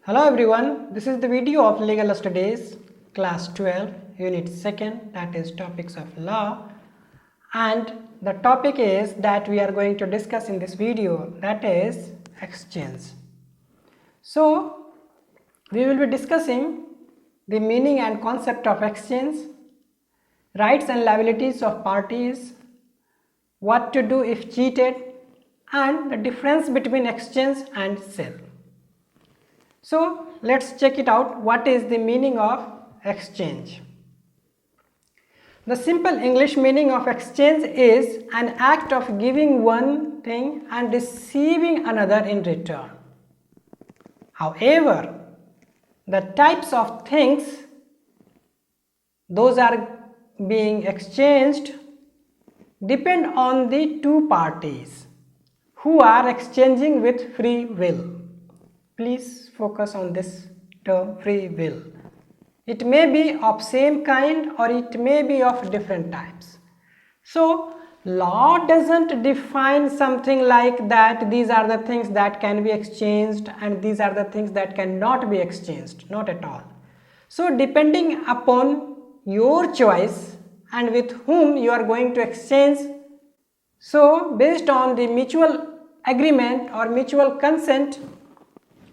Hello everyone, this is the video of Legal Studies, class 12, unit 2nd, that is topics of law, and the topic is that we are going to discuss in this video, that is exchange. So, we will be discussing the meaning and concept of exchange, rights and liabilities of parties, what to do if cheated, and the difference between exchange and sale. So let's check it out. What is the meaning of exchange? The simple English meaning of exchange is an act of giving one thing and receiving another in return. However, the types of things those are being exchanged depend on the two parties who are exchanging with free will. Please focus on this term, free will. It may be of same kind or it may be of different types. So law doesn't define something like that these are the things that can be exchanged and these are the things that cannot be exchanged, not at all. So depending upon your choice and with whom you are going to exchange, so based on the mutual agreement or mutual consent,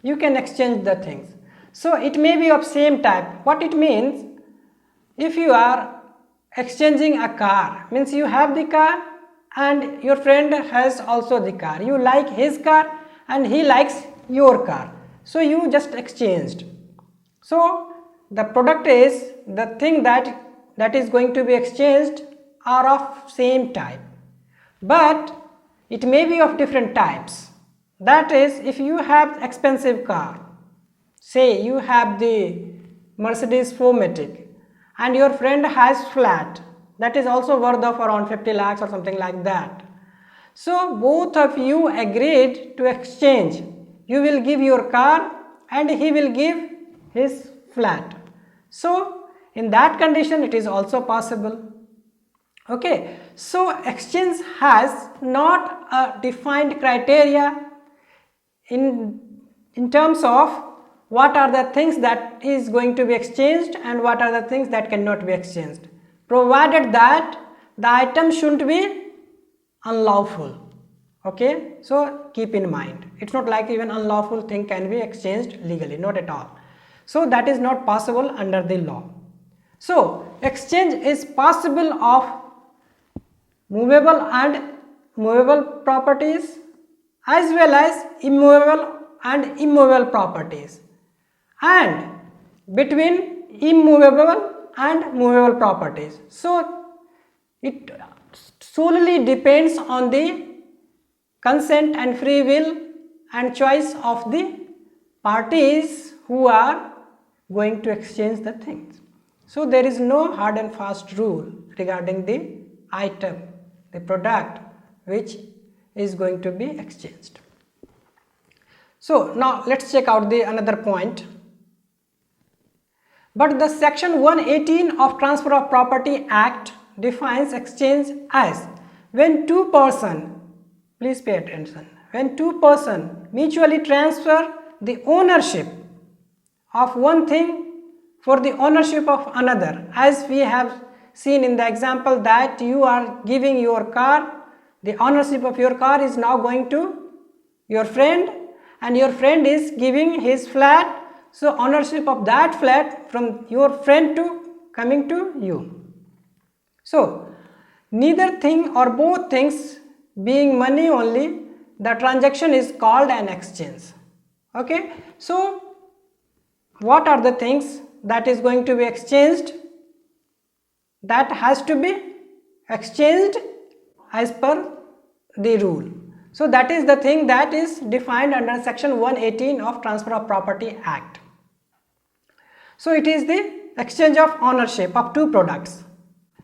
you can exchange the things. So it may be of same type. What it means, if you are exchanging a car, means you have the car and your friend has also the car. You like his car and he likes your car. So you just exchanged. So the product is the thing that is going to be exchanged are of same type. But it may be of different types. That is, if you have expensive car, say you have the Mercedes 4Matic and your friend has flat that is also worth of around 50 lakhs or something like that. So both of you agreed to exchange. You will give your car and he will give his flat. So in that condition it is also possible. Okay, so exchange has not a defined criteria in terms of what are the things that is going to be exchanged and what are the things that cannot be exchanged, provided that the item shouldn't be unlawful. Okay, so keep in mind, it's not like even unlawful thing can be exchanged legally, not at all. So that is not possible under the law. So exchange is possible of movable and movable properties as well as immovable and immovable properties, and between immovable and movable properties. So it solely depends on the consent and free will and choice of the parties who are going to exchange the things. So there is no hard and fast rule regarding the item, the product which is going to be exchanged. So now let's check out the another point. But the section 118 of Transfer of Property Act defines exchange as when two persons, please pay attention, when two persons mutually transfer the ownership of one thing for the ownership of another, as we have seen in the example that you are giving your car, the ownership of your car is now going to your friend and your friend is giving his flat, so ownership of that flat from your friend to coming to you. So neither thing or both things being money only, the transaction is called an exchange. Okay, so what are the things that is going to be exchanged? That has to be exchanged as per the rule. So that is the thing that is defined under section 118 of Transfer of Property Act. So it is the exchange of ownership of two products.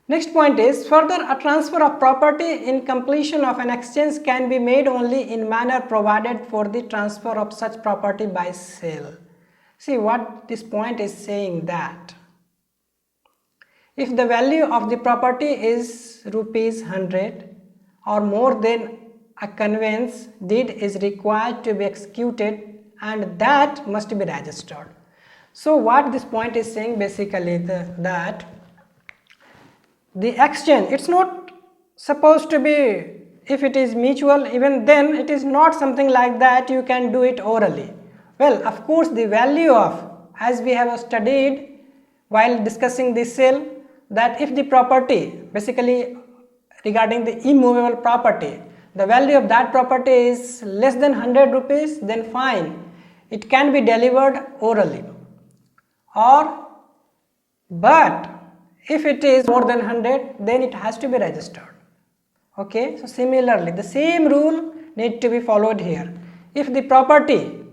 Next point is, further a transfer of property in completion of an exchange can be made only in manner provided for the transfer of such property by sale. See what this point is saying, that if the value of the property is rupees 100 or more than a conveyance deed is required to be executed and that must be registered. So what this point is saying basically that the exchange, it's not supposed to be, if it is mutual, even then it is not something like that you can do it orally. Well, of course, the value of, as we have studied while discussing the sale, that if the property, basically regarding the immovable property, the value of that property is less than 100 rupees, then fine, it can be delivered orally. Or, but if it is more than 100, then it has to be registered. Okay, so similarly the same rule need to be followed here. If the property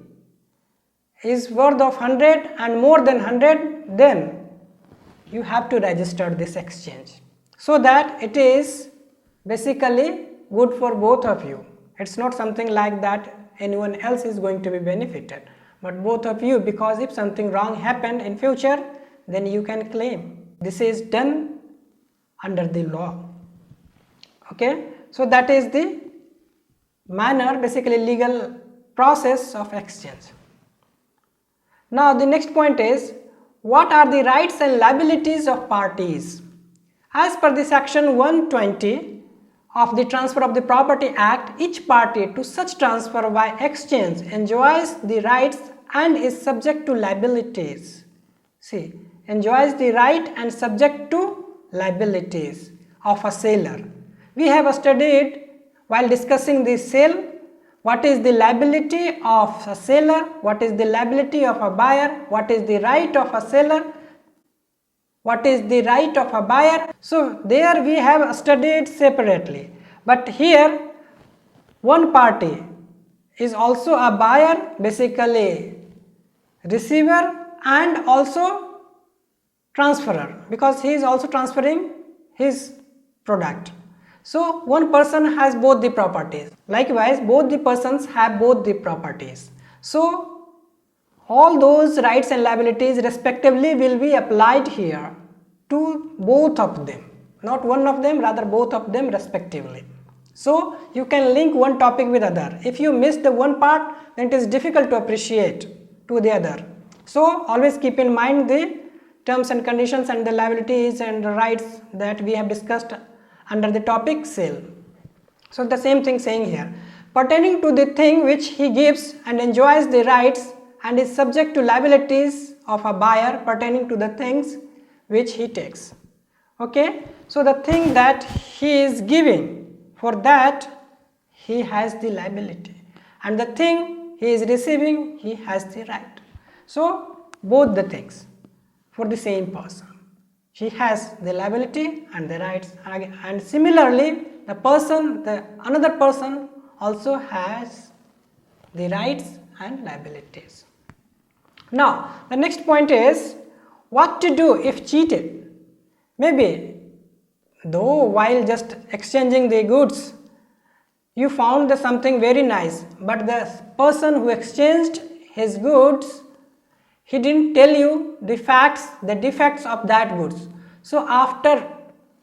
is worth of 100 and more than 100, then you have to register this exchange, so that it is basically good for both of you. It's not something like that anyone else is going to be benefited, but both of you, because if something wrong happened in future, then you can claim. This is done under the law. Okay, so that is the manner, basically legal process of exchange. Now the next point is, what are the rights and liabilities of parties? As per the section 120 of the Transfer of the Property Act, each party to such transfer by exchange enjoys the rights and is subject to liabilities. See, enjoys the right and subject to liabilities of a seller. We have studied while discussing the sale, what is the liability of a seller, what is the liability of a buyer, what is the right of a seller, what is the right of a buyer. So there we have studied separately, but here one party is also a buyer, basically receiver and also transferer, because he is also transferring his product. So one person has both the properties. Likewise, both the persons have both the properties. So all those rights and liabilities respectively will be applied here to both of them, not one of them, rather both of them respectively. So you can link one topic with other. If you miss the one part, then it is difficult to appreciate to the other. So always keep in mind the terms and conditions and the liabilities and rights that we have discussed under the topic sale. So the same thing saying here, pertaining to the thing which he gives and enjoys the rights and is subject to liabilities of a buyer pertaining to the things which he takes. Okay, so the thing that he is giving, for that he has the liability, and the thing he is receiving, he has the right. So both the things for the same person, he has the liability and the rights, and similarly the person, another person also has the rights and liabilities. Now the next point is, what to do if cheated. Maybe though while just exchanging the goods you found something very nice, but the person who exchanged his goods, he didn't tell you the facts, the defects of that goods. So after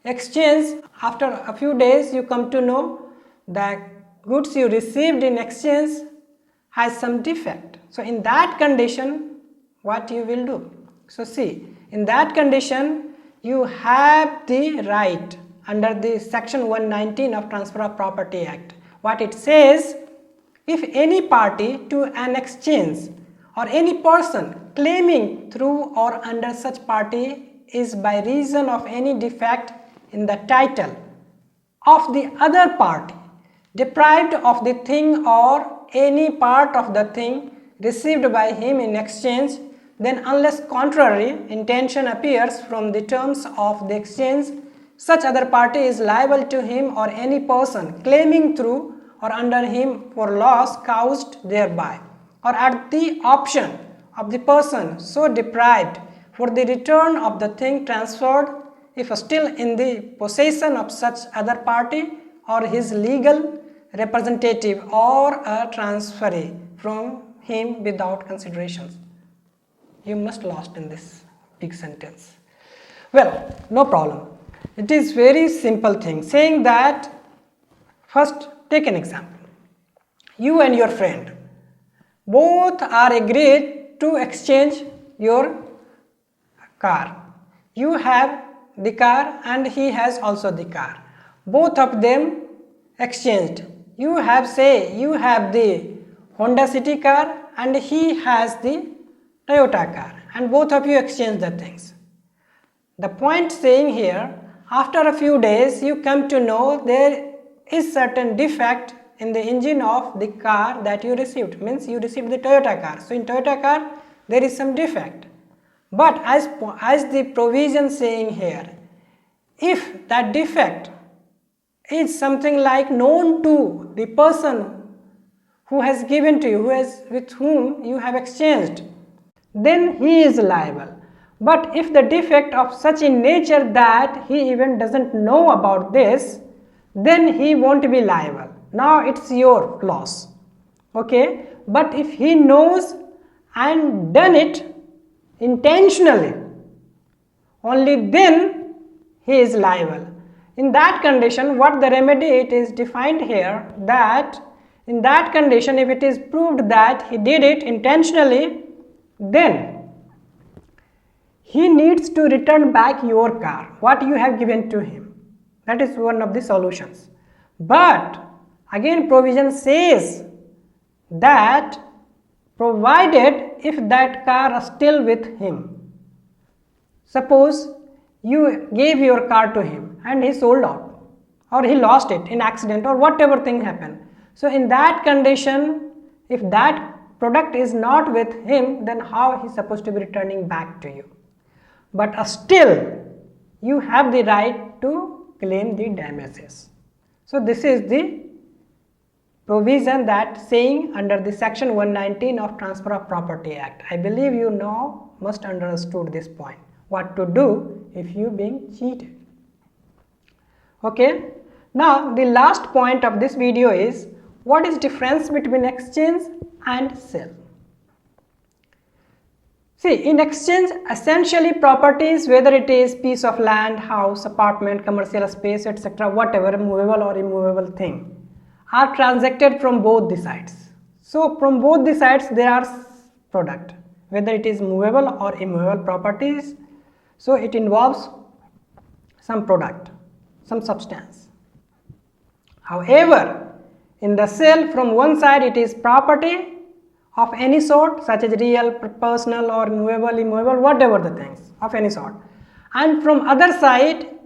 exchange, after a few days, you come to know that goods you received in exchange has some defect. So in that condition, what you will do? So see, in that condition, you have the right under the section 119 of Transfer of Property Act. What it says, if any party to an exchange or any person claiming through or under such party is by reason of any defect in the title of the other party deprived of the thing or any part of the thing received by him in exchange, then unless contrary intention appears from the terms of the exchange, such other party is liable to him or any person claiming through or under him for loss caused thereby, or at the option of the person so deprived, for the return of the thing transferred if still in the possession of such other party or his legal representative or a transferee from him without considerations. You must lost in this big sentence. Well, no problem. It is very simple thing, saying that, first take an example. You and your friend Both are agreed to exchange your car. You have the car and he has also the car. Both of them exchanged. You have the Honda City car and he has the Toyota car, and both of you exchange the things. The point saying here, after a few days you come to know there is certain defect in the engine of the car that you received, means you received the Toyota car. So in Toyota car there is some defect. But as the provision saying here, if that defect is something like known to the person who has given to you, with whom you have exchanged, then he is liable. But if the defect of such in nature that he even doesn't know about this, then he won't be liable. Now it's your loss. Okay, but if he knows and done it intentionally, only then he is liable. In that condition, what the remedy, it is defined here, that in that condition, if it is proved that he did it intentionally, then he needs to return back your car, what you have given to him. That is one of the solutions. But again, provision says that provided if that car is still with him. Suppose you gave your car to him and he sold out, or he lost it in accident, or whatever thing happened. So in that condition, if that product is not with him, then how he is supposed to be returning back to you? But still you have the right to claim the damages. So this is the provision that saying under the section 119 of Transfer of Property Act. I believe you now must understood this point, what to do if you being cheated. Okay, now the last point of this video is, what is difference between exchange and sale? See, in exchange, essentially properties, whether it is piece of land, house, apartment, commercial space, etc., whatever movable or immovable thing, are transacted from both the sides. So from both the sides there are product, whether it is movable or immovable properties. So it involves some product, some substance. However, in the sale, from one side it is property of any sort, such as real, personal, or movable, immovable, whatever the things of any sort. And from other side,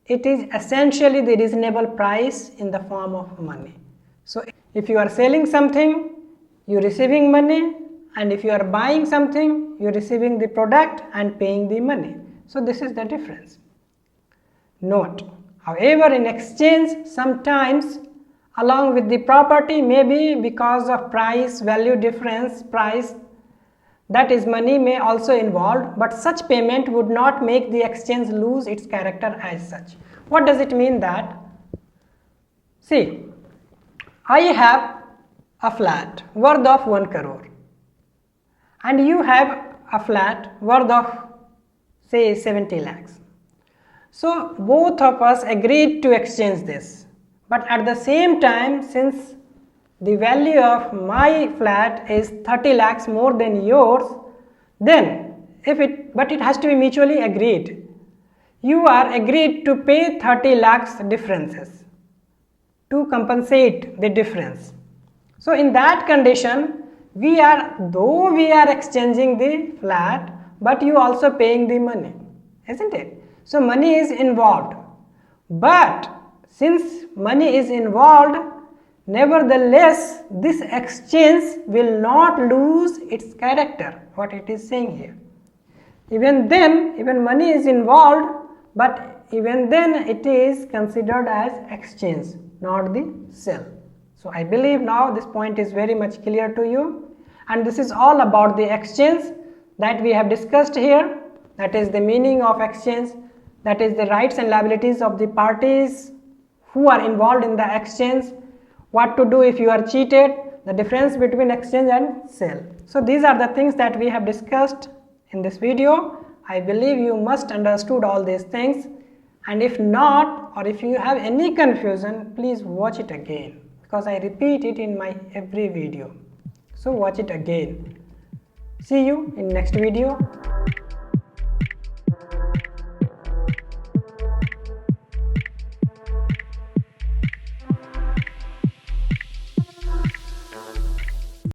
it is essentially the reasonable price in the form of money. So if you are selling something, you are receiving money, and if you are buying something, you are receiving the product and paying the money. So this is the difference. Note, however, in exchange, sometimes along with the property, maybe because of price, value difference, price, that is money, may also involved, but such payment would not make the exchange lose its character as such. What does it mean that? See, I have a flat worth of 1 crore and you have a flat worth of say 70 lakhs. So both of us agreed to exchange this, but at the same time, since the value of my flat is 30 lakhs more than yours, then but it has to be mutually agreed. You are agreed to pay 30 lakhs differences to compensate the difference. So in that condition, though we are exchanging the flat, but you also paying the money, isn't it? So money is involved, but since money is involved, nevertheless this exchange will not lose its character, what it is saying here. Even then, even money is involved, but even then it is considered as exchange, not the sale. So I believe now this point is very much clear to you, and this is all about the exchange that we have discussed here. That is the meaning of exchange, that is the rights and liabilities of the parties who are involved in the exchange, what to do if you are cheated, the difference between exchange and sale. So these are the things that we have discussed in this video. I believe you must understood all these things, and if not, or if you have any confusion, please watch it again, because I repeat it in my every video. So watch it again. See you in next video.